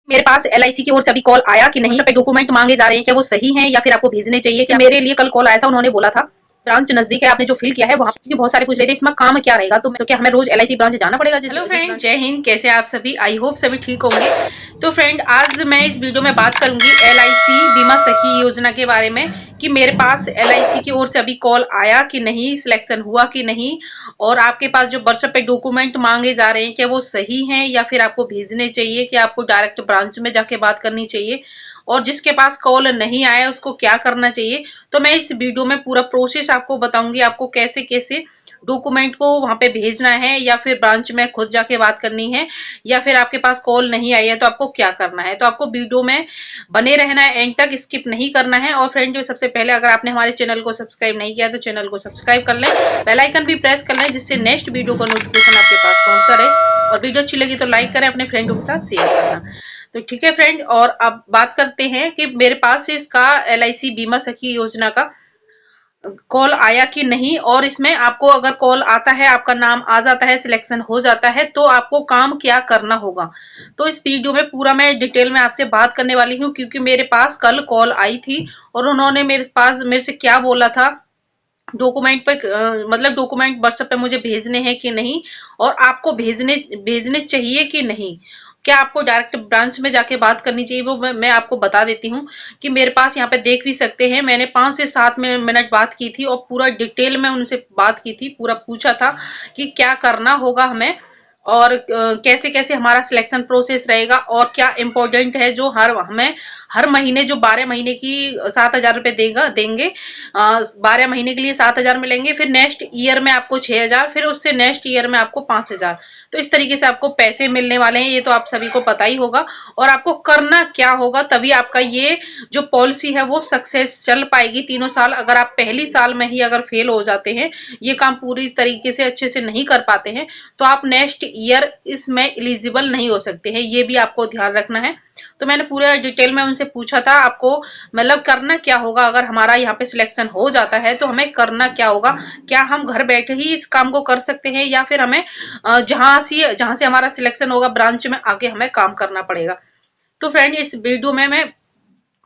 मेरे पास एलआईसी की ओर से अभी कॉल आया कि नहीं, पे डॉक्यूमेंट मांगे जा रहे हैं, क्या वो सही हैं या फिर आपको भेजने चाहिए? क्या मेरे लिए कल कॉल आया था, उन्होंने बोला था ब्रांच नजदीक है, आपने जो फिल किया है वहाँ पे, बहुत सारे पूछ रहे थे इसमें काम क्या रहेगा, तो क्या हमें रोज एलआईसी ब्रांच जाना पड़ेगा? हेलो फ्रेंड, जय हिंद। कैसे आप सभी? आई होप सभी ठीक होंगे। तो फ्रेंड, आज मैं इस वीडियो में बात करूंगी एलआईसी बीमा सखी योजना के बारे में कि मेरे पास एलआईसी की ओर से अभी कॉल आया कि नहीं, सिलेक्शन हुआ कि नहीं, और आपके पास जो बर्थ पे डॉक्यूमेंट मांगे जा रहे हैं क्या वो सही हैं या फिर आपको भेजने चाहिए, कि आपको डायरेक्ट ब्रांच में जाके बात करनी चाहिए, और जिसके पास कॉल नहीं आया उसको क्या करना चाहिए। तो मैं इस वीडियो में पूरा प्रोसेस आपको बताऊंगी, आपको कैसे कैसे डॉक्यूमेंट को वहां पे भेजना है या फिर ब्रांच में खुद जाके बात करनी है, या फिर आपके पास कॉल नहीं आई है तो आपको क्या करना है। तो आपको वीडियो में बने रहना है, एंड तक स्किप नहीं करना है। और फ्रेंड, जो सबसे पहले अगर आपने हमारे चैनल को सब्सक्राइब नहीं किया तो चैनल को सब्सक्राइब कर लें, बेल आइकन भी प्रेस कर लें, जिससे नेक्स्ट वीडियो का नोटिफिकेशन आपके पास पहुंचता रहे। और वीडियो अच्छी लगी तो लाइक करें, अपने फ्रेंडों के साथ शेयर करना। तो ठीक है फ्रेंड, और अब बात करते हैं कि मेरे पास इसका एलआईसी बीमा सखी योजना का कॉल आया कि नहीं, और इसमें आपको अगर कॉल आता है, आपका नाम आ जाता है, सिलेक्शन हो जाता है, तो आपको काम क्या करना होगा। तो इस वीडियो में पूरा मैं डिटेल में आपसे बात करने वाली हूँ, क्योंकि मेरे पास कल कॉल आई थी और उन्होंने मेरे से क्या बोला था, डॉक्यूमेंट पे मतलब डॉक्यूमेंट व्हाट्सएप पे मुझे भेजने हैं कि नहीं, और आपको भेजने भेजने चाहिए कि नहीं, क्या आपको डायरेक्ट ब्रांच में जाके बात करनी चाहिए, वो मैं आपको बता देती हूँ। कि मेरे पास यहाँ पे देख भी सकते हैं, मैंने 5 से 7 मिनट बात की थी और पूरा डिटेल में उनसे बात की थी, पूरा पूछा था कि क्या करना होगा हमें, और कैसे कैसे हमारा सिलेक्शन प्रोसेस रहेगा, और क्या इम्पोर्टेंट है जो हमें हर महीने जो 12 महीने की 7,000 रुपए देंगे, 12 महीने के लिए 7,000 मिलेंगे, फिर नेक्स्ट ईयर में आपको 6,000, फिर उससे नेक्स्ट ईयर में आपको 5,000। तो इस तरीके से आपको पैसे मिलने वाले हैं, ये तो आप सभी को पता ही होगा। और आपको करना क्या होगा, तभी आपका ये जो पॉलिसी है वो सक्सेस चल पाएगी 3 साल। अगर आप पहली साल में ही अगर फेल हो जाते हैं, ये काम पूरी तरीके से अच्छे से नहीं कर पाते हैं, तो आप नेक्स्ट ईयर इसमें एलिजिबल नहीं हो सकते हैं, ये भी आपको ध्यान रखना है। तो मैंने पूरा डिटेल में उनसे पूछा था, आपको मतलब करना क्या होगा, अगर हमारा यहाँ पे सिलेक्शन हो जाता है तो हमें करना क्या होगा, क्या हम घर बैठे ही इस काम को कर सकते हैं, या फिर हमें जहां से हमारा सिलेक्शन होगा ब्रांच में आके हमें काम करना पड़ेगा। तो फ्रेंड, इस वीडियो में मैं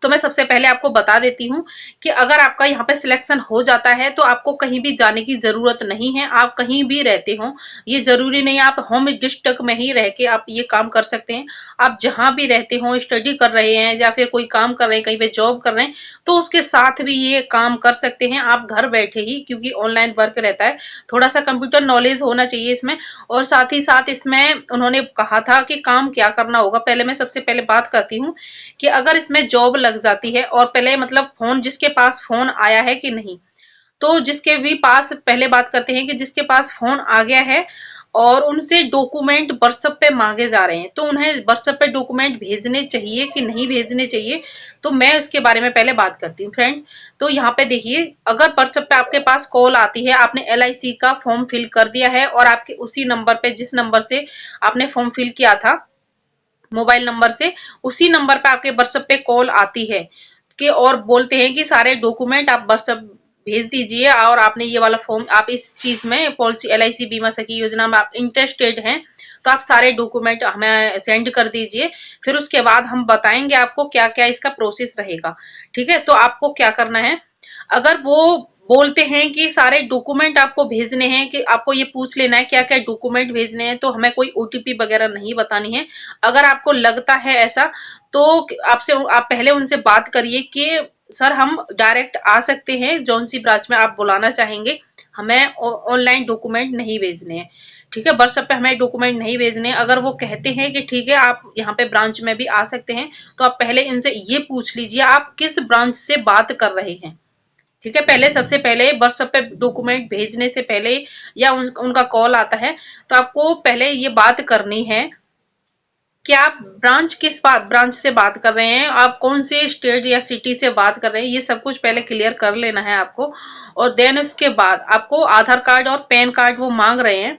सबसे पहले आपको बता देती हूँ कि अगर आपका यहाँ पे सिलेक्शन हो जाता है तो आपको कहीं भी जाने की जरूरत नहीं है, आप कहीं भी रहते हो, ये जरूरी नहीं आप होम डिस्ट्रिक्ट में ही रह के आप ये काम कर सकते हैं। आप जहां भी रहते हो, स्टडी कर रहे हैं या फिर कोई काम कर रहे हैं, कहीं पे जॉब कर रहे हैं, तो उसके साथ भी ये काम कर सकते हैं आप घर बैठे ही, क्योंकि ऑनलाइन वर्क रहता है। थोड़ा सा कंप्यूटर नॉलेज होना चाहिए इसमें, और साथ ही साथ इसमें उन्होंने कहा था कि काम क्या करना होगा। पहले मैं सबसे पहले बात करती हूँ कि अगर इसमें जॉब लग जाती है, और पहले मतलब फोन, जिसके पास फोन आया है कि नहीं, तो जिसके भी पास पहले बात करते हैं कि जिसके पास फोन आ गया है और उनसे डॉक्यूमेंट व्हाट्सएप पे मांगे जा रहे हैं, तो उन्हें व्हाट्सएप पे डॉक्यूमेंट भेजने चाहिए कि नहीं भेजने चाहिए, तो मैं उसके बारे में पहले बात करती हूँ फ्रेंड। तो यहाँ पे देखिए, अगर व्हाट्सएप पे आपके पास कॉल आती है, आपने एलआईसी का फॉर्म फिल कर दिया है, और आपके उसी नंबर पे, जिस नंबर से आपने फॉर्म फिल किया था मोबाइल नंबर से, उसी नंबर पे आपके व्हाट्सएप पे कॉल आती है कि और बोलते हैं कि सारे डॉक्यूमेंट आप व्हाट्सएप भेज दीजिए, और आपने ये वाला फॉर्म, आप इस चीज में पॉलिसी एलआईसी बीमा सखी योजना में आप इंटरेस्टेड हैं, तो आप सारे डॉक्यूमेंट हमें सेंड कर दीजिए। फिर उसके बाद हम बताएंगे आपको क्या क्या इसका प्रोसेस रहेगा। ठीक है, तो आपको क्या करना है, अगर वो बोलते हैं कि सारे डॉक्यूमेंट आपको भेजने हैं, कि आपको ये पूछ लेना है क्या क्या डॉक्यूमेंट भेजने हैं, तो हमें कोई ओटीपी वगैरह नहीं बतानी है। अगर आपको लगता है ऐसा, तो आप पहले उनसे बात करिए कि सर हम डायरेक्ट आ सकते हैं, जौन सी ब्रांच में आप बुलाना चाहेंगे, हमें ऑनलाइन डॉक्यूमेंट नहीं भेजने हैं। ठीक है, व्हाट्सएप पे हमें डॉक्यूमेंट नहीं भेजने हैं। अगर वो कहते हैं कि ठीक है आप यहाँ पे ब्रांच में भी आ सकते हैं, तो आप पहले इनसे ये पूछ लीजिए आप किस ब्रांच से बात कर रहे हैं। ठीक है, पहले सबसे पहले व्हाट्सएप पे डॉक्यूमेंट भेजने से पहले, या उनका कॉल आता है, तो आपको पहले ये बात करनी है कि आप किस ब्रांच से बात कर रहे हैं, आप कौन से स्टेट या सिटी से बात कर रहे हैं, ये सब कुछ पहले क्लियर कर लेना है आपको। और देन उसके बाद आपको आधार कार्ड और पैन कार्ड वो मांग रहे हैं,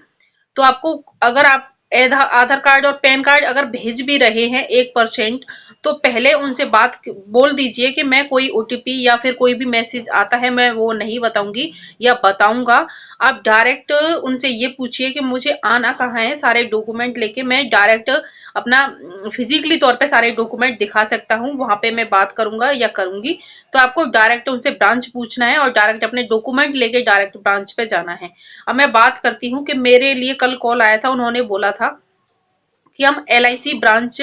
तो आपको, अगर आप आधार कार्ड और पैन कार्ड अगर भेज भी रहे हैं 1%, तो पहले उनसे बात बोल दीजिए कि मैं कोई ओटीपी या फिर कोई भी मैसेज आता है मैं वो नहीं बताऊंगी या बताऊंगा। आप डायरेक्ट उनसे ये पूछिए कि मुझे आना कहाँ है, सारे डॉक्यूमेंट लेके मैं डायरेक्ट अपना फिजिकली तौर पे सारे डॉक्यूमेंट दिखा सकता हूँ, वहां पे मैं बात करूंगा या करूंगी। तो आपको डायरेक्ट उनसे ब्रांच पूछना है और डायरेक्ट अपने डॉक्यूमेंट लेके डायरेक्ट ब्रांच पे जाना है। अब मैं बात करती हूँ कि मेरे लिए कल कॉल आया था, उन्होंने बोला था कि हम LIC ब्रांच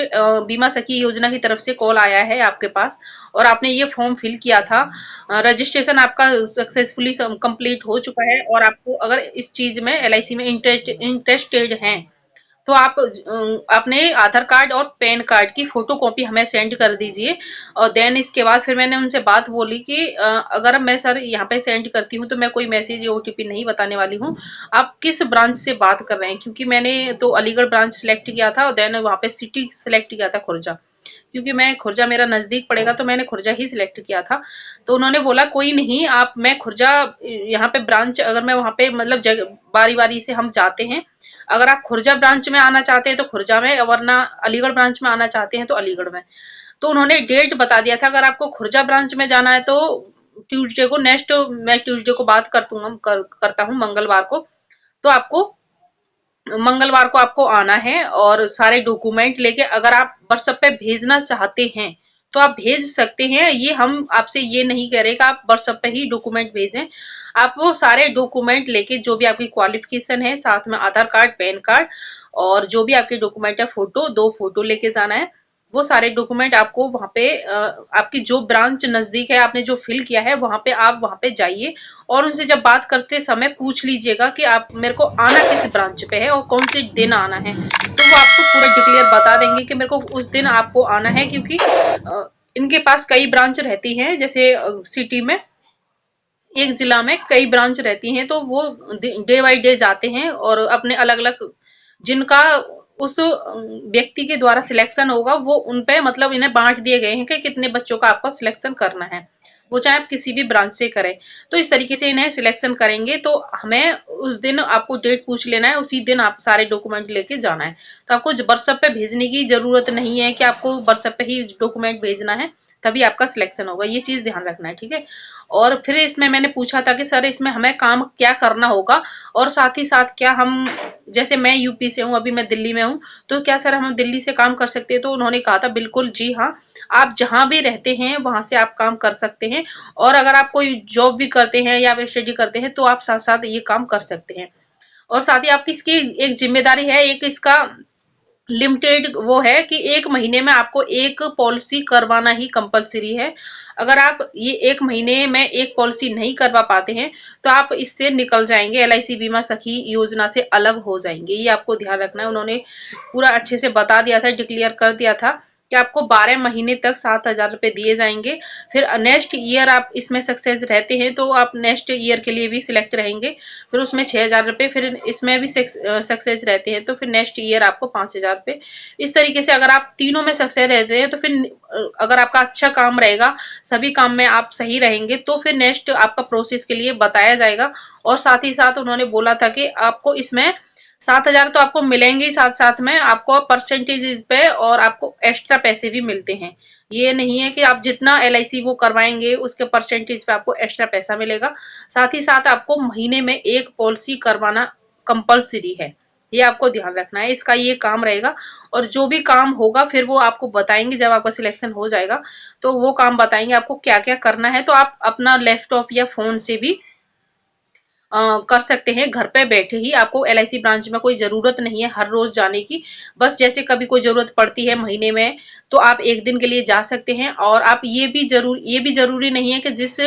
बीमा सखी योजना की तरफ से कॉल आया है आपके पास, और आपने ये फॉर्म फिल किया था, रजिस्ट्रेशन आपका सक्सेसफुली कंप्लीट हो चुका है, और आपको अगर इस चीज में LIC में इंटरेस्टेड हैं तो आप अपने आधार कार्ड और पैन कार्ड की फोटो कॉपी हमें सेंड कर दीजिए। और देन इसके बाद फिर मैंने उनसे बात बोली कि अगर मैं सर यहाँ पे सेंड करती हूँ तो मैं कोई मैसेज या OTP नहीं बताने वाली हूँ, आप किस ब्रांच से बात कर रहे हैं, क्योंकि मैंने तो अलीगढ़ ब्रांच सेलेक्ट किया था और देन वहाँ पे सिटी सेलेक्ट किया था खुर्जा, क्योंकि मैं खुर्जा मेरा नजदीक पड़ेगा तो मैंने खुर्जा ही सिलेक्ट किया था। तो उन्होंने बोला कोई नहीं, आप मैं खुर्जा यहाँ पे ब्रांच, अगर मैं वहाँ पे मतलब जगह बारी बारी से हम जाते हैं, अगर आप खुर्जा ब्रांच में आना चाहते हैं तो खुर्जा में, वरना अलीगढ़ ब्रांच में आना चाहते हैं तो अलीगढ़ में। तो उन्होंने डेट बता दिया था, अगर आपको खुर्जा ब्रांच में जाना है तो ट्यूसडे को, नेक्स्ट मैं ट्यूसडे को बात करता हूँ मंगलवार को, तो आपको मंगलवार को आपको आना है और सारे डॉक्यूमेंट लेके अगर आप व्हाट्सएप पे भेजना चाहते हैं तो आप भेज सकते हैं। ये हम आपसे ये नहीं कह रहे कि आप व्हाट्सएप पे ही डॉक्यूमेंट भेजें, आप वो सारे डॉक्यूमेंट लेके जो भी आपकी क्वालिफिकेशन है, साथ में आधार कार्ड, पैन कार्ड और जो भी आपके डॉक्यूमेंट है, फोटो, 2 फोटो लेके जाना है। वो सारे डॉक्यूमेंट आपको वहां पे आपकी जो ब्रांच नजदीक है, आपने जो फिल किया है वहां पे, आप वहां पे जाइए और उनसे जब बात करते समय पूछ लीजिएगा कि आप मेरे को आना किस ब्रांच पे है और कौन से दिन आना है, तो वो आपको पूरा डिक्लेयर बता देंगे कि मेरे को उस दिन आपको आना है। क्योंकि इनके पास कई ब्रांच रहती हैं, जैसे सिटी में एक जिला में कई ब्रांच रहती हैं, तो वो डे बाय डे जाते हैं और अपने अलग अलग जिनका उस व्यक्ति के द्वारा सिलेक्शन होगा वो उन पे मतलब इन्हें बांट दिए गए हैं कि कितने बच्चों का आपको सिलेक्शन करना है, वो चाहे आप किसी भी ब्रांच से करें। तो इस तरीके से इन्हें सिलेक्शन करेंगे, तो हमें उस दिन आपको डेट पूछ लेना है, उसी दिन आप सारे डॉक्यूमेंट लेके जाना है। तो आपको व्हाट्सएप पे भेजने की जरूरत नहीं है कि आपको व्हाट्सएप पे ही डॉक्यूमेंट भेजना है तभी आपका सिलेक्शन होगा, ये चीज ध्यान रखना है, ठीक है। और फिर इसमें मैंने पूछा था कि सर इसमें हमें काम क्या करना होगा, और साथ ही साथ क्या हम, जैसे मैं यूपी से हूँ, अभी मैं दिल्ली में हूँ, तो क्या सर हम दिल्ली से काम कर सकते हैं? तो उन्होंने कहा था बिल्कुल जी हाँ, आप जहां भी रहते हैं वहां से आप काम कर सकते हैं, और अगर आप कोई जॉब भी करते हैं या स्टडी करते हैं तो आप साथ साथ ये काम कर सकते हैं। और साथ ही आपकी इसकी एक जिम्मेदारी है, एक इसका लिमिटेड वो है कि 1 महीने में आपको एक पॉलिसी करवाना ही कंपलसरी है। अगर आप ये 1 महीने में एक पॉलिसी नहीं करवा पाते हैं तो आप इससे निकल जाएंगे, LIC बीमा सखी योजना से अलग हो जाएंगे, ये आपको ध्यान रखना है। उन्होंने पूरा अच्छे से बता दिया था, डिक्लेयर कर दिया था कि आपको 12 महीने तक 7,000 रुपए दिए जाएंगे। फिर नेक्स्ट ईयर आप इसमें सक्सेस रहते हैं तो आप नेक्स्ट ईयर के लिए भी सिलेक्ट रहेंगे, फिर उसमें 6,000 रुपए, फिर इसमें भी सक्सेस रहते हैं तो फिर नेक्स्ट ईयर आपको 5,000 रुपए। इस तरीके से अगर आप तीनों में सक्सेस रहते हैं तो फिर अगर आपका अच्छा काम रहेगा, सभी काम में आप सही रहेंगे, तो फिर नेक्स्ट आपका प्रोसेस के लिए बताया जाएगा। और साथ ही साथ उन्होंने बोला था कि आपको इसमें 7,000 तो आपको मिलेंगे ही, साथ साथ में आपको परसेंटेज पे और आपको एक्स्ट्रा पैसे भी मिलते हैं। ये नहीं है कि आप जितना LIC वो करवाएंगे उसके परसेंटेज पे आपको एक्स्ट्रा पैसा मिलेगा। साथ ही साथ आपको महीने में एक पॉलिसी करवाना कंपलसरी है, ये आपको ध्यान रखना है, इसका ये काम रहेगा। और जो भी काम होगा फिर वो आपको बताएंगे, जब आपका सिलेक्शन हो जाएगा तो वो काम बताएंगे आपको क्या क्या करना है। तो आप अपना लैपटॉप या फोन से भी कर सकते हैं, घर पे बैठे ही। आपको LIC ब्रांच में कोई जरूरत नहीं है हर रोज जाने की, बस जैसे कभी कोई जरूरत पड़ती है महीने में तो आप एक दिन के लिए जा सकते हैं। और आप ये भी जरूरी नहीं है कि जिस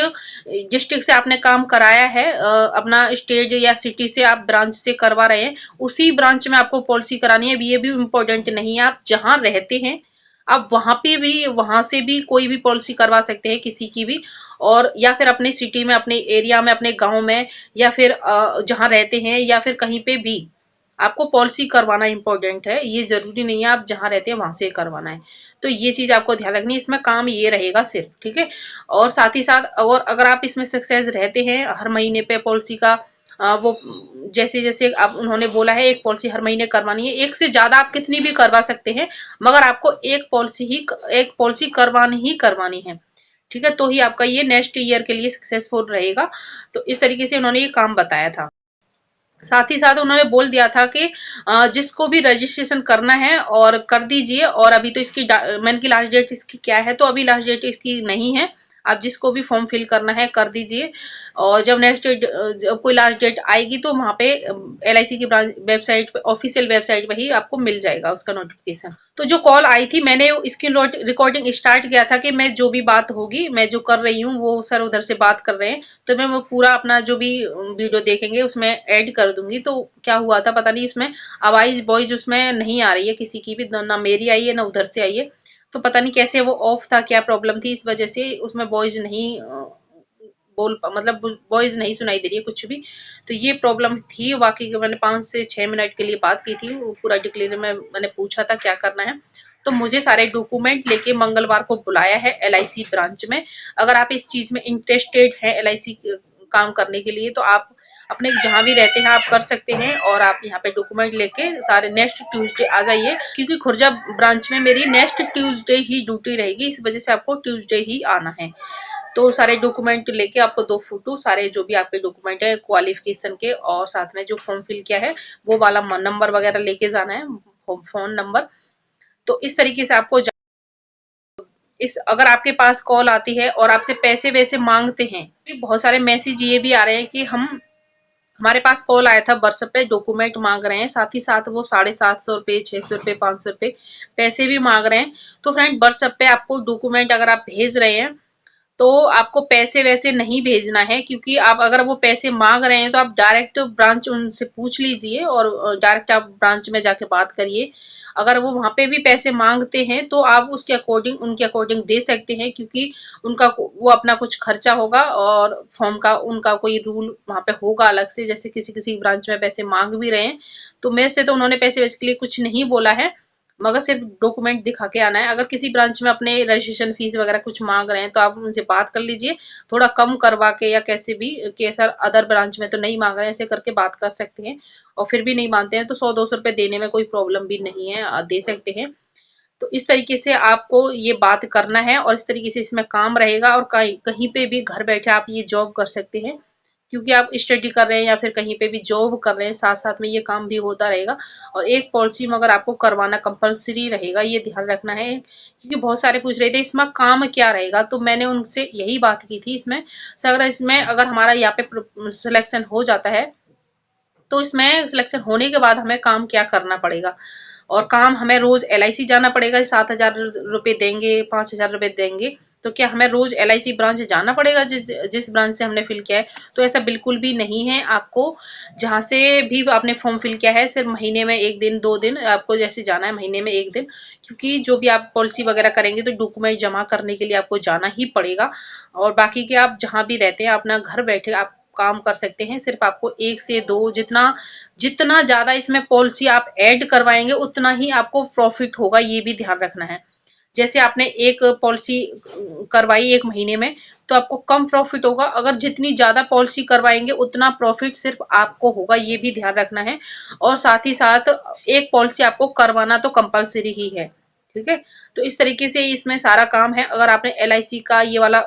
डिस्ट्रिक्ट से आपने काम कराया है, अपना स्टेट या सिटी से आप ब्रांच से करवा रहे हैं, उसी ब्रांच में आपको पॉलिसी करानी है, ये भी इम्पोर्टेंट नहीं है। आप जहाँ रहते हैं आप वहां पे भी, वहां से भी कोई भी पॉलिसी करवा सकते हैं किसी की भी, और या फिर अपने सिटी में, अपने एरिया में, अपने गांव में, या फिर जहां रहते हैं या फिर कहीं पे भी आपको पॉलिसी करवाना इंपॉर्टेंट है, ये जरूरी नहीं है आप जहां रहते हैं वहां से करवाना है। तो ये चीज आपको ध्यान रखनी है, इसमें काम ये रहेगा सिर्फ, ठीक है। और साथ ही साथ और अगर आप इसमें सक्सेस रहते हैं, हर महीने पे पॉलिसी का वो जैसे जैसे आप, उन्होंने बोला है एक पॉलिसी हर महीने करवानी है, एक से ज्यादा आप कितनी भी करवा सकते हैं, मगर आपको एक पॉलिसी करवानी ही करवानी है, ठीक है। तो ही आपका ये नेक्स्ट ईयर के लिए सक्सेसफुल रहेगा। तो इस तरीके से उन्होंने ये काम बताया था। साथ ही साथ उन्होंने बोल दिया था कि जिसको भी रजिस्ट्रेशन करना है और कर दीजिए, और अभी तो इसकी मैंने की लास्ट डेट इसकी क्या है, तो अभी लास्ट डेट इसकी नहीं है। आप जिसको भी फॉर्म फिल करना है कर दीजिए, और जब नेक्स्ट डेट जब कोई लास्ट डेट आएगी तो वहाँ पे LIC की ब्रांच वेबसाइट पे, ऑफिशियल वेबसाइट पे ही आपको मिल जाएगा उसका नोटिफिकेशन। तो जो कॉल आई थी, मैंने स्क्रीन रिकॉर्डिंग स्टार्ट किया था कि मैं जो भी बात होगी, मैं जो कर रही हूँ वो सर उधर से बात कर रहे हैं, तो मैं वो पूरा अपना जो भी वीडियो देखेंगे उसमें ऐड कर दूंगी। तो क्या हुआ था पता नहीं, उसमें आवाज वॉइस उसमें नहीं आ रही है किसी की भी, ना मेरी आई है ना उधर से आई है। तो पता नहीं कैसे वो ऑफ था, क्या प्रॉब्लम थी, इस वजह से उसमें वॉइस नहीं मतलब वॉइस नहीं सुनाई दे रही है कुछ भी। तो ये प्रॉब्लम थी। बाकी मैंने 5 से 6 मिनट के लिए बात की थी, वो पूरा डिक्लेयर में मैंने पूछा था क्या करना है। तो मुझे सारे डॉक्यूमेंट लेके मंगलवार को बुलाया है LIC ब्रांच में। अगर आप इस चीज में इंटरेस्टेड है LIC काम करने के लिए, तो आप अपने जहां भी रहते हैं आप कर सकते हैं, और आप यहाँ पे डॉक्यूमेंट लेके सारे नेक्स्ट ट्यूसडे आ जाइए, क्योंकि खुर्जा ब्रांच में मेरी नेक्स्ट ट्यूसडे ही ड्यूटी रहेगी, इस वजह से आपको ट्यूसडे ही आना है। तो सारे डॉक्यूमेंट लेके आपको 2 फोटो, सारे जो भी आपके डॉक्यूमेंट है क्वालिफिकेशन के, और साथ में जो फॉर्म फिल किया है वो वाला नंबर वगैरह लेके जाना है, फोन नंबर। तो इस तरीके से आपको इस अगर आपके पास कॉल आती है और आपसे पैसे वैसे मांगते हैं, बहुत सारे मैसेज ये भी आ रहे हैं कि हमारे पास कॉल आया था व्हाट्सएप पे, डॉक्यूमेंट मांग रहे हैं, साथ ही साथ वो 750 रुपये, 600 रुपये, 500 रुपये पैसे भी मांग रहे हैं। तो फ्रेंड, व्हाट्सएप पे आपको डॉक्यूमेंट अगर आप भेज रहे हैं तो आपको पैसे वैसे नहीं भेजना है, क्योंकि आप अगर वो पैसे मांग रहे हैं तो आप डायरेक्ट ब्रांच उनसे पूछ लीजिए, और डायरेक्ट आप ब्रांच में जाके बात करिए। अगर वो वहां पे भी पैसे मांगते हैं तो आप उसके अकॉर्डिंग उनके अकॉर्डिंग दे सकते हैं, क्योंकि उनका वो अपना कुछ खर्चा होगा, और फॉर्म का उनका कोई रूल वहां पे होगा अलग से, जैसे किसी किसी ब्रांच में पैसे मांग भी रहे हैं। तो मेरे से तो उन्होंने पैसे वैसे के लिए कुछ नहीं बोला है, मगर सिर्फ डॉक्यूमेंट दिखा के आना है। अगर किसी ब्रांच में अपने रजिस्ट्रेशन फीस वगैरह कुछ मांग रहे हैं तो आप उनसे बात कर लीजिए, थोड़ा कम करवा के, या कैसे भी कि सर अदर ब्रांच में तो नहीं मांग रहे हैं, ऐसे करके बात कर सकते हैं। और फिर भी नहीं मानते हैं तो 100-200 रुपए देने में कोई प्रॉब्लम भी नहीं है, दे सकते हैं। तो इस तरीके से आपको ये बात करना है, और इस तरीके से इसमें काम रहेगा, और कहीं कहीं पे भी घर बैठे आप ये जॉब कर सकते हैं, क्योंकि आप स्टडी कर रहे हैं या फिर कहीं पे भी जॉब कर रहे हैं, साथ साथ में ये काम भी होता रहेगा। और एक पॉलिसी मगर आपको करवाना कंपलसरी रहेगा, ये ध्यान रखना है, क्योंकि बहुत सारे पूछ रहे थे इसमें काम क्या रहेगा, तो मैंने उनसे यही बात की थी। इसमें अगर हमारा यहाँ पे सिलेक्शन हो जाता है, तो इसमें सिलेक्शन होने के बाद हमें काम क्या करना पड़ेगा, और काम हमें रोज LIC जाना पड़ेगा, 7,000 रुपये देंगे, 5,000 रुपये देंगे, तो क्या हमें रोज LIC ब्रांच जाना पड़ेगा जिस जिस ब्रांच से हमने फिल किया है? तो ऐसा बिल्कुल भी नहीं है। आपको जहां से भी आपने फॉर्म फिल किया है, सिर्फ महीने में 1 दिन 2 दिन आपको जैसे जाना है, महीने में 1 दिन, क्योंकि जो भी आप पॉलिसी वगैरह करेंगे तो डॉक्यूमेंट जमा करने के लिए आपको जाना ही पड़ेगा। और बाकी के आप जहां भी रहते हैं अपना घर बैठे आप काम कर सकते हैं। सिर्फ आपको 1 से 2, जितना जितना ज्यादा इसमें पॉलिसी आप ऐड करवाएंगे उतना ही आपको प्रॉफिट होगा, ये भी ध्यान रखना है। जैसे आपने एक पॉलिसी करवाई 1 महीने में, तो आपको कम प्रॉफिट होगा, अगर जितनी ज्यादा पॉलिसी करवाएंगे उतना प्रॉफिट सिर्फ आपको होगा, ये भी ध्यान रखना है। और साथ ही साथ एक पॉलिसी आपको करवाना तो कंपलसरी ही है, ठीक है। तो इस तरीके से इसमें सारा काम है। अगर आपने LIC का ये वाला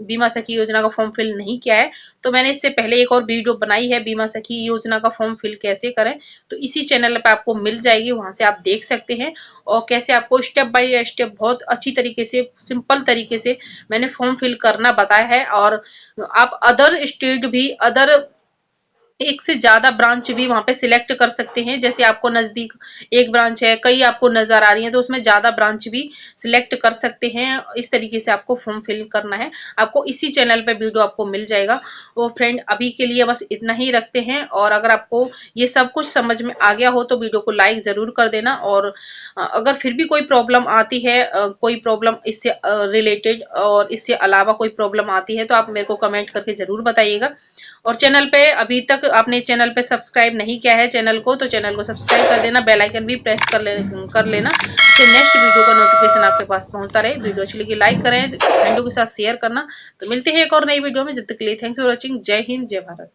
बीमा सखी योजना का फॉर्म फिल नहीं किया है, तो मैंने इससे पहले एक और वीडियो बनाई है, बीमा सखी योजना का फॉर्म फिल कैसे करें, तो इसी चैनल पे आपको मिल जाएगी, वहां से आप देख सकते हैं। और कैसे आपको स्टेप बाय स्टेप बहुत अच्छी तरीके से, सिंपल तरीके से मैंने फॉर्म फिल करना बताया है। और आप अदर स्टेट भी, अदर एक से ज्यादा ब्रांच भी वहां पे सिलेक्ट कर सकते हैं। जैसे आपको नजदीक एक ब्रांच है, कई आपको नजर आ रही है, तो उसमें ज्यादा ब्रांच भी सिलेक्ट कर सकते हैं। इस तरीके से आपको फॉर्म फिल करना है, आपको इसी चैनल पे वीडियो आपको मिल जाएगा। वो फ्रेंड, अभी के लिए बस इतना ही रखते हैं, और अगर आपको ये सब कुछ समझ में आ गया हो तो वीडियो को लाइक जरूर कर देना। और अगर फिर भी कोई प्रॉब्लम आती है, कोई प्रॉब्लम इससे रिलेटेड और इससे अलावा कोई प्रॉब्लम आती है, तो आप मेरे को कमेंट करके जरूर बताइएगा। और चैनल पे अभी तक आपने चैनल पे सब्सक्राइब नहीं किया है चैनल को, तो चैनल को सब्सक्राइब कर देना, बेल आइकन भी प्रेस कर लेना, इससे नेक्स्ट वीडियो का नोटिफिकेशन आपके पास पहुंचता रहे। वीडियो अच्छी लगी लाइक करें, फ्रेंडों के साथ शेयर करना। तो मिलते हैं एक और नई वीडियो में, जब तक के लिए थैंक्स फॉर वॉचिंग। जय हिंद, जय भारत।